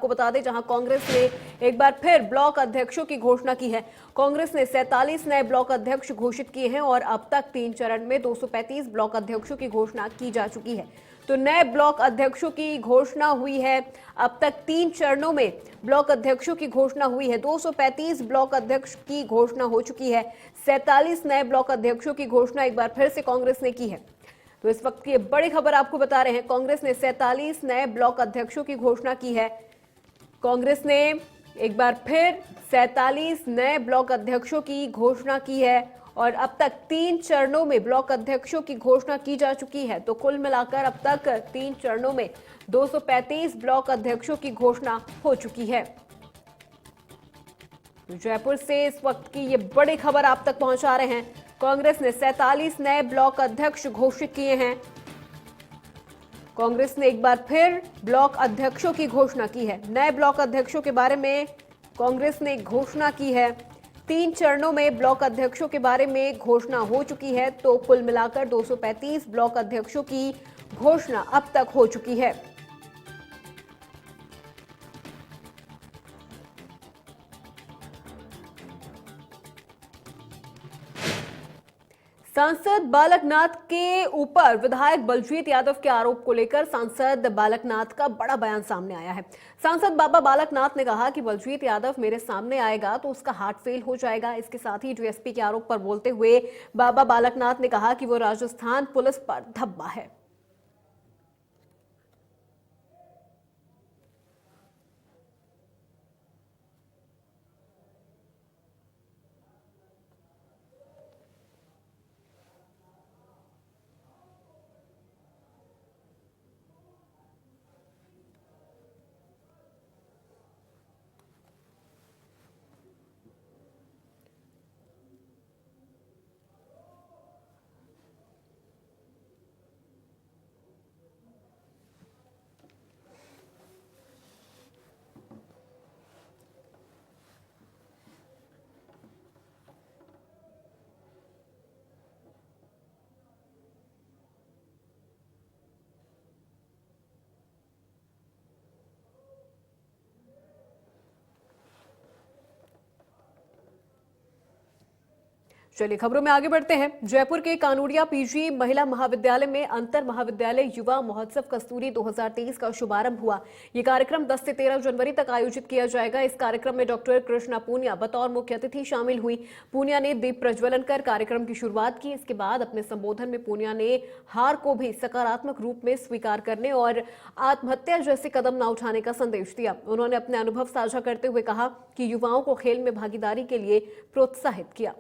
आपको बता दें, जहां कांग्रेस ने एक बार फिर ब्लॉक अध्यक्षों की घोषणा की है। कांग्रेस ने 47 नए ब्लॉक अध्यक्ष घोषित किए हैं और अब तक 3 चरण में 235 ब्लॉक अध्यक्षों की घोषणा की जा चुकी है। तो नए ब्लॉक अध्यक्षों की घोषणा हुई है। अब तक 3 चरणों में ब्लॉक अध्यक्षों की घोषणा हुई है। 235 ब्लॉक अध्यक्ष की घोषणा हो चुकी है। 47 नए ब्लॉक अध्यक्षों की घोषणा एक बार फिर से कांग्रेस ने की है। तो इस वक्त की बड़ी खबर आपको बता रहे हैं, कांग्रेस ने 47 नए ब्लॉक अध्यक्षों की घोषणा की है। कांग्रेस ने एक बार फिर 47 नए ब्लॉक अध्यक्षों की घोषणा की है और अब तक 3 चरणों में ब्लॉक अध्यक्षों की घोषणा की जा चुकी है। तो कुल मिलाकर अब तक 3 चरणों में 235 ब्लॉक अध्यक्षों की घोषणा हो चुकी है। जयपुर से इस वक्त की ये बड़ी खबर आप तक पहुंचा रहे हैं। कांग्रेस ने 47 नए ब्लॉक अध्यक्ष घोषित किए हैं। कांग्रेस ने एक बार फिर ब्लॉक अध्यक्षों की घोषणा की है। नए ब्लॉक अध्यक्षों के बारे में कांग्रेस ने घोषणा की है। 3 चरणों में ब्लॉक अध्यक्षों के बारे में घोषणा हो चुकी है। तो कुल मिलाकर 235 ब्लॉक अध्यक्षों की घोषणा अब तक हो चुकी है। सांसद बालकनाथ के ऊपर विधायक बलजीत यादव के आरोप को लेकर सांसद बालकनाथ का बड़ा बयान सामने आया है। सांसद बाबा बालकनाथ ने कहा कि बलजीत यादव मेरे सामने आएगा तो उसका हार्ट फेल हो जाएगा। इसके साथ ही डीएसपी के आरोप पर बोलते हुए बाबा बालकनाथ ने कहा कि वो राजस्थान पुलिस पर धब्बा है। चलिए खबरों में आगे बढ़ते हैं। जयपुर के कानूड़िया पीजी महिला महाविद्यालय में अंतर महाविद्यालय युवा महोत्सव कस्तूरी 2023 का शुभारंभ हुआ। ये कार्यक्रम 10 से 13 जनवरी तक आयोजित किया जाएगा। इस कार्यक्रम में डॉक्टर कृष्णा पूनिया बतौर मुख्य अतिथि शामिल हुई। पूनिया ने दीप प्रज्वलन कर कार्यक्रम की शुरुआत की। इसके बाद अपने संबोधन में पूनिया ने हार को भी सकारात्मक रूप में स्वीकार करने और आत्महत्या जैसे कदम न उठाने का संदेश दिया। उन्होंने अपने अनुभव साझा करते हुए कहा कि युवाओं को खेल में भागीदारी के लिए प्रोत्साहित किया।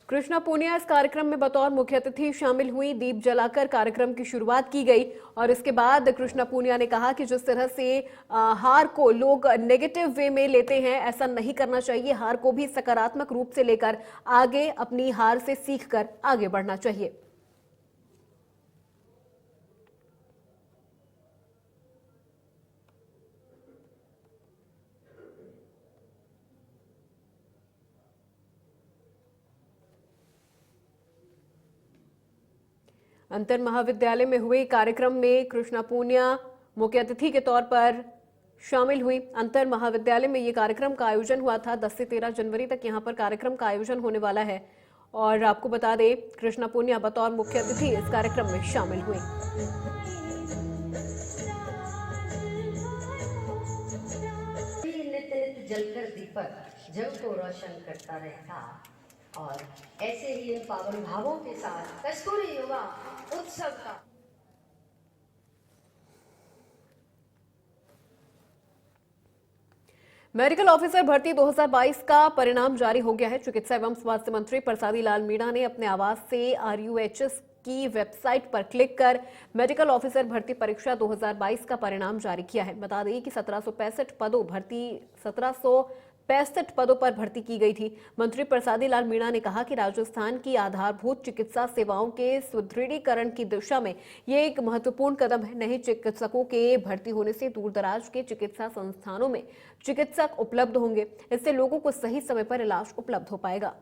कृष्णा पूनिया इस कार्यक्रम में बतौर मुख्य अतिथि शामिल हुई। दीप जलाकर कार्यक्रम की शुरुआत की गई और इसके बाद कृष्णा पूनिया ने कहा कि जिस तरह से हार को लोग नेगेटिव वे में लेते हैं, ऐसा नहीं करना चाहिए। हार को भी सकारात्मक रूप से लेकर आगे अपनी हार से सीखकर आगे बढ़ना चाहिए। अंतर महाविद्यालय में हुए कार्यक्रम में कृष्णा पूनिया मुख्य अतिथि के तौर पर शामिल हुई। अंतर महाविद्यालय में ये कार्यक्रम का आयोजन हुआ था। 10 से 13 जनवरी तक यहाँ पर कार्यक्रम का आयोजन होने वाला है और आपको बता दें कृष्णा पूनिया बतौर मुख्य अतिथि इस कार्यक्रम में शामिल हुए। नित्य नित्य जलकर दीपक जग को रोशन करता रहता और ऐसे ही इन पावन भावों के साथ कस्तूरी युवा उत्सव का मेडिकल ऑफिसर भर्ती 2022 का परिणाम जारी हो गया है। चिकित्सा एवं स्वास्थ्य मंत्री प्रसादी लाल मीणा ने अपने आवास से RUHS की वेबसाइट पर क्लिक कर मेडिकल ऑफिसर भर्ती परीक्षा 2022 का परिणाम जारी किया है। बता दें कि 1765 पदों पर भर्ती की गई थी। मंत्री प्रसादी लाल मीणा ने कहा कि राजस्थान की आधारभूत चिकित्सा सेवाओं के सुदृढ़ीकरण की दिशा में ये एक महत्वपूर्ण कदम है। नए चिकित्सकों के भर्ती होने से दूरदराज के चिकित्सा संस्थानों में चिकित्सक उपलब्ध होंगे। इससे लोगों को सही समय पर इलाज उपलब्ध हो पाएगा।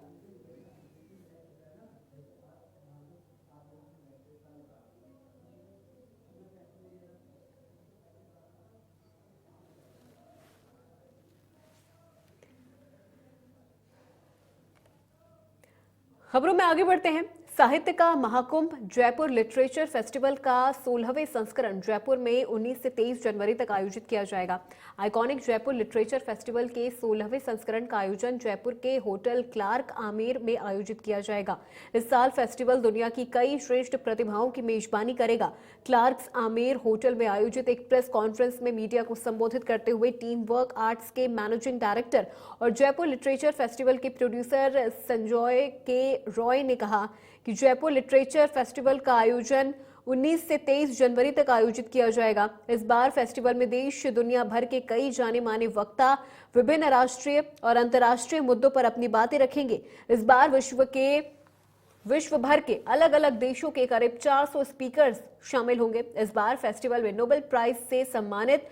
खबरों में आगे बढ़ते हैं। साहित्य का महाकुंभ जयपुर लिटरेचर फेस्टिवल का 16वें संस्करण जयपुर में 19 से 23 जनवरी तक आयोजित किया जाएगा। आइकॉनिक जयपुर लिटरेचर फेस्टिवल के 16वें संस्करण का आयोजन जयपुर के होटल क्लार्क आमेर में आयोजित किया जाएगा। इस साल फेस्टिवल दुनिया की कई श्रेष्ठ प्रतिभाओं की मेजबानी करेगा। क्लार्क्स आमेर होटल में आयोजित एक प्रेस कॉन्फ्रेंस में मीडिया को संबोधित करते हुए टीम वर्क आर्ट्स के मैनेजिंग डायरेक्टर और जयपुर लिटरेचर फेस्टिवल के प्रोड्यूसर संजय के रॉय ने कहा कि जयपुर लिटरेचर फेस्टिवल का आयोजन 19 से 23 जनवरी तक आयोजित किया जाएगा। इस बार फेस्टिवल में देश दुनिया भर के कई जाने माने वक्ता विभिन्न राष्ट्रीय और अंतर्राष्ट्रीय मुद्दों पर अपनी बातें रखेंगे। इस बार विश्व भर के अलग अलग देशों के करीब 400 स्पीकर्स शामिल होंगे। इस बार फेस्टिवल में नोबेल प्राइज से सम्मानित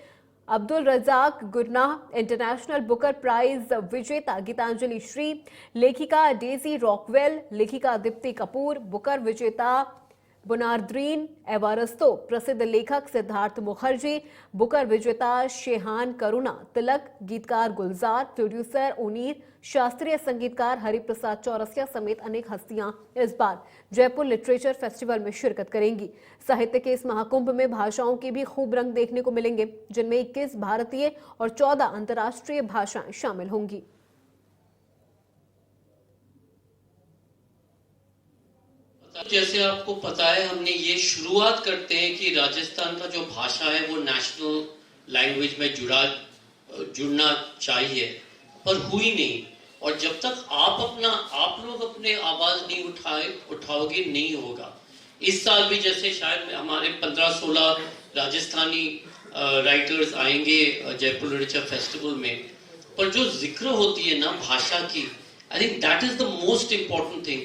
Abdul Razak Gurnah, international Booker prize विजेता गीतांजलि श्री, लेखिका डेजी रॉकवेल, लेखिका दीप्ति कपूर, बुकर विजेता बुनार्द्रीन एवारस्तो, प्रसिद्ध लेखक सिद्धार्थ मुखर्जी, बुकर विजेता शेहान करुणा तिलक, गीतकार गुलजार, प्रोड्यूसर ओनीर, शास्त्रीय संगीतकार हरिप्रसाद चौरसिया समेत अनेक हस्तियां इस बार जयपुर लिटरेचर फेस्टिवल में शिरकत करेंगी। साहित्य के इस महाकुंभ में भाषाओं के भी खूब रंग देखने को मिलेंगे, जिनमें 21 भारतीय और 14 अंतर्राष्ट्रीय भाषाएं शामिल होंगी। जैसे आपको पता है, हमने ये शुरुआत करते हैं कि राजस्थान का जो भाषा है वो नेशनल लैंग्वेज में जुड़ना चाहिए, पर हुई नहीं। और जब तक आप लोग अपने आवाज नहीं उठाओगे नहीं होगा। इस साल भी जैसे शायद हमारे 15-16 राजस्थानी राइटर्स आएंगे जयपुर लिटरेचर फेस्टिवल में, पर जो जिक्र होती है ना भाषा की, I think that is the most important thing.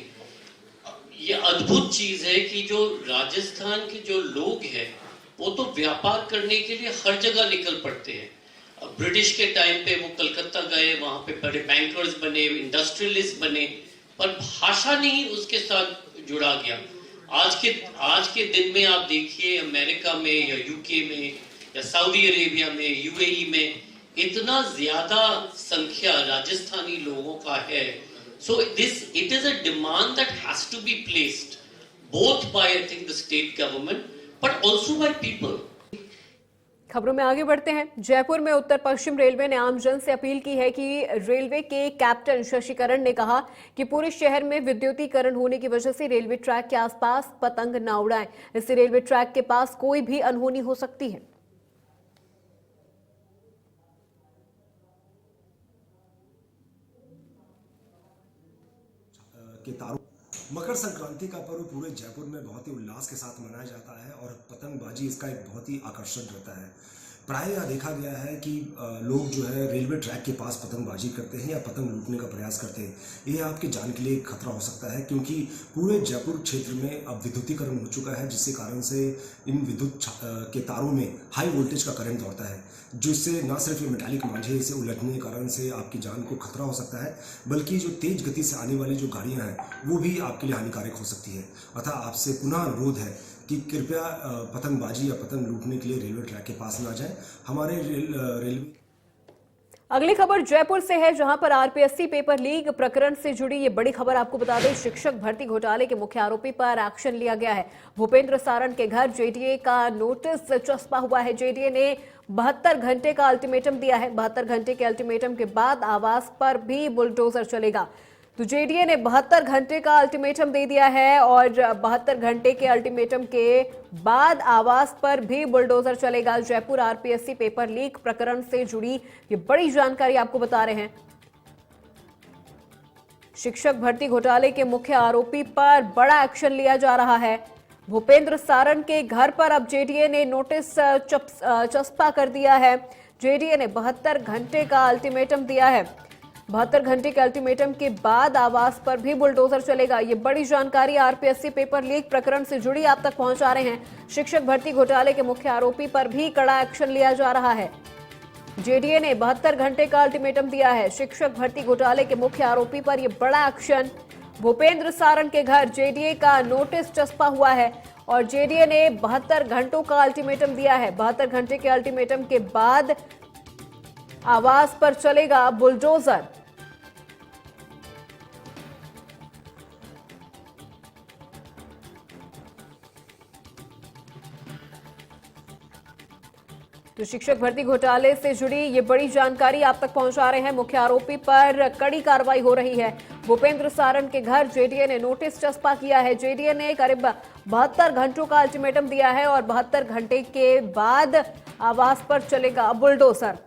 ये अद्भुत चीज है कि जो राजस्थान के जो लोग हैं वो तो व्यापार करने के लिए हर जगह निकल पड़ते हैं। ब्रिटिश के टाइम पे वो कलकत्ता गए, वहां पे बड़े बैंकर्स बने, इंडस्ट्रियलिस्ट बने, पर भाषा नहीं उसके साथ जुड़ा गया। आज के दिन में आप देखिए अमेरिका में या यूके में या सऊदी अरेबिया में, यूएई में इतना ज्यादा संख्या राजस्थानी लोगों का है। So it is a demand that has to be placed both by I think the state government but also by people. खबरों में आगे बढ़ते हैं। जयपुर में उत्तर पश्चिम रेलवे ने आमजन से अपील की है कि रेलवे के कैप्टन शशिकरण ने कहा कि पूरे शहर में विद्युतीकरण होने की वजह से रेलवे ट्रैक के आसपास पतंग न उड़ाएं। इससे रेलवे ट्रैक के पास कोई भी अनहोनी हो सकती है। के तारों मकर संक्रांति का पर्व पूरे जयपुर में बहुत ही उल्लास के साथ मनाया जाता है और पतंगबाजी इसका एक बहुत ही आकर्षण रहता है। प्राय यह देखा गया है कि लोग जो है रेलवे ट्रैक के पास पतंगबाजी करते हैं या पतंग लूटने का प्रयास करते हैं। ये आपकी जान के लिए खतरा हो सकता है, क्योंकि पूरे जयपुर क्षेत्र में अब विद्युतीकरण हो चुका है, जिसके कारण से इन विद्युत के तारों में हाई वोल्टेज का करंट दौड़ता है, जिससे न सिर्फ ये मेटालिक मांझे से उलटने के कारण से आपकी जान को खतरा हो सकता है, बल्कि जो तेज गति से आने वाली जो गाड़ियां हैं वो भी आपके लिए हानिकारक हो सकती है। अतः आपसे पुनः अनुरोध है कि कृपया पतंगबाजी या पतंग लूटने के लिए रेलवे ट्रैक के पास ना जाएं। हमारे रेलवे। अगली खबर जयपुर से है, जहां पर आरपीएससी पेपर लीक प्रकरण से जुड़ी ये बड़ी खबर आपको बता दें। शिक्षक भर्ती घोटाले के मुख्य आरोपी पर एक्शन लिया गया है। भूपेंद्र सारण के घर जेडीए का नोटिस चस्पा हुआ है। जेडीए ने 72 घंटे का अल्टीमेटम दिया है। 72 घंटे के अल्टीमेटम के बाद आवास पर भी बुलडोजर चलेगा। तो जेडीए ने 72 घंटे का अल्टीमेटम दे दिया है और 72 घंटे के अल्टीमेटम के बाद आवास पर भी बुलडोजर चलेगा। जयपुर आरपीएससी पेपर लीक प्रकरण से जुड़ी ये बड़ी जानकारी आपको बता रहे हैं। शिक्षक भर्ती घोटाले के मुख्य आरोपी पर बड़ा एक्शन लिया जा रहा है। भूपेंद्र सारण के घर पर अब जेडीए ने नोटिस चस्पा कर दिया है। जेडीए ने 72 घंटे का अल्टीमेटम दिया है। 72 घंटे के अल्टीमेटम के बाद आवास पर भी बुलडोजर चलेगा। ये बड़ी जानकारी आरपीएससी पेपर लीक प्रकरण से जुड़ी आप तक पहुंचा रहे हैं। शिक्षक भर्ती घोटाले के मुख्य आरोपी पर भी कड़ा एक्शन लिया जा रहा है। जेडीए ने 72 घंटे का अल्टीमेटम दिया है। शिक्षक भर्ती घोटाले के मुख्य आरोपी पर यह बड़ा एक्शन। भूपेंद्र सारण के घर जेडीए का नोटिस चस्पा हुआ है और जेडीए ने 72 घंटों का अल्टीमेटम दिया है। 72 घंटे के अल्टीमेटम के बाद आवास पर चलेगा बुलडोजर। तो शिक्षक भर्ती घोटाले से जुड़ी ये बड़ी जानकारी आप तक पहुंचा रहे हैं। मुख्य आरोपी पर कड़ी कार्रवाई हो रही है। भूपेंद्र सारण के घर जेडीए ने नोटिस चस्पा किया है। जेडीए ने करीब 72 घंटों का अल्टीमेटम दिया है और 72 घंटे के बाद आवास पर चलेगा बुलडोजर।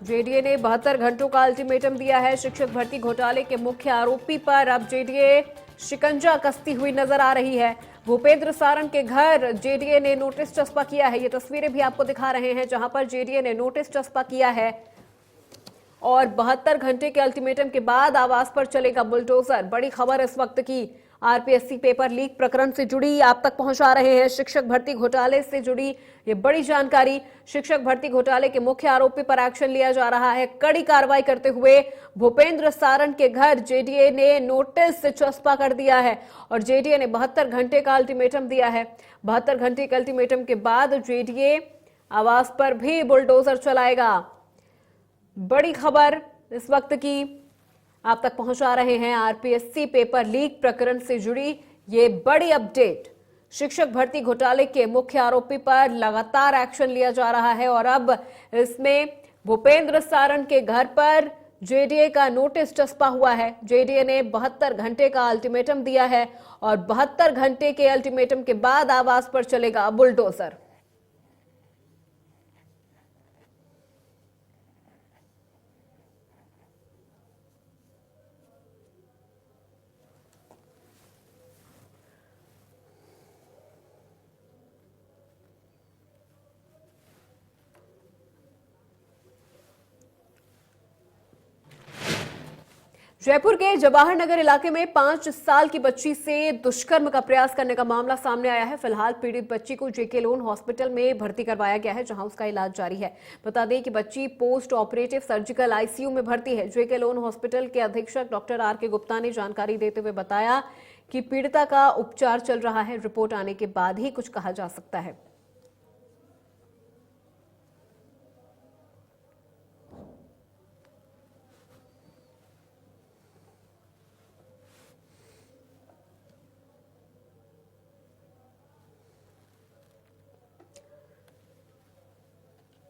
जेडीए ने 72 घंटों का अल्टीमेटम दिया है। शिक्षक भर्ती घोटाले के मुख्य आरोपी पर अब जेडीए शिकंजा कसती हुई नजर आ रही है। भूपेंद्र सारण के घर जेडीए ने नोटिस चस्पा किया है। ये तस्वीरें भी आपको दिखा रहे हैं जहां पर जेडीए ने नोटिस चस्पा किया है और 72 घंटे के अल्टीमेटम के बाद आवास पर चलेगा बुलडोजर। बड़ी खबर इस वक्त की आरपीएससी पेपर लीक प्रकरण से जुड़ी आप तक पहुंचा रहे हैं। शिक्षक भर्ती घोटाले से जुड़ी ये बड़ी जानकारी। शिक्षक भर्ती घोटाले के मुख्य आरोपी पर एक्शन लिया जा रहा है। कड़ी कार्रवाई करते हुए भूपेंद्र सारण के घर जेडीए ने नोटिस चस्पा कर दिया है और जेडीए ने 72 घंटे का अल्टीमेटम दिया है। 72 घंटे के अल्टीमेटम के बाद जेडीए आवास पर भी बुलडोजर चलाएगा। बड़ी खबर इस वक्त की आप तक पहुंचा रहे हैं। आरपीएससी पेपर लीक प्रकरण से जुड़ी ये बड़ी अपडेट। शिक्षक भर्ती घोटाले के मुख्य आरोपी पर लगातार एक्शन लिया जा रहा है और अब इसमें भूपेंद्र सारण के घर पर जेडीए का नोटिस चस्पा हुआ है। जेडीए ने 72 घंटे का अल्टीमेटम दिया है और 72 घंटे के अल्टीमेटम के बाद आवास पर चलेगा बुलडोजर। जयपुर के जवाहर नगर इलाके में 5 साल की बच्ची से दुष्कर्म का प्रयास करने का मामला सामने आया है। फिलहाल पीड़ित बच्ची को जेके लोन हॉस्पिटल में भर्ती करवाया गया है जहां उसका इलाज जारी है। बता दें कि बच्ची पोस्ट ऑपरेटिव सर्जिकल आईसीयू में भर्ती है। जेके लोन हॉस्पिटल के अधीक्षक डॉक्टर आर के गुप्ता ने जानकारी देते हुए बताया कि पीड़िता का उपचार चल रहा है। रिपोर्ट आने के बाद ही कुछ कहा जा सकता है।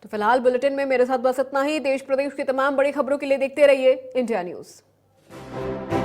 तो फिलहाल बुलेटिन में मेरे साथ बस इतना ही। देश प्रदेश की तमाम बड़ी खबरों के लिए देखते रहिए इंडिया न्यूज।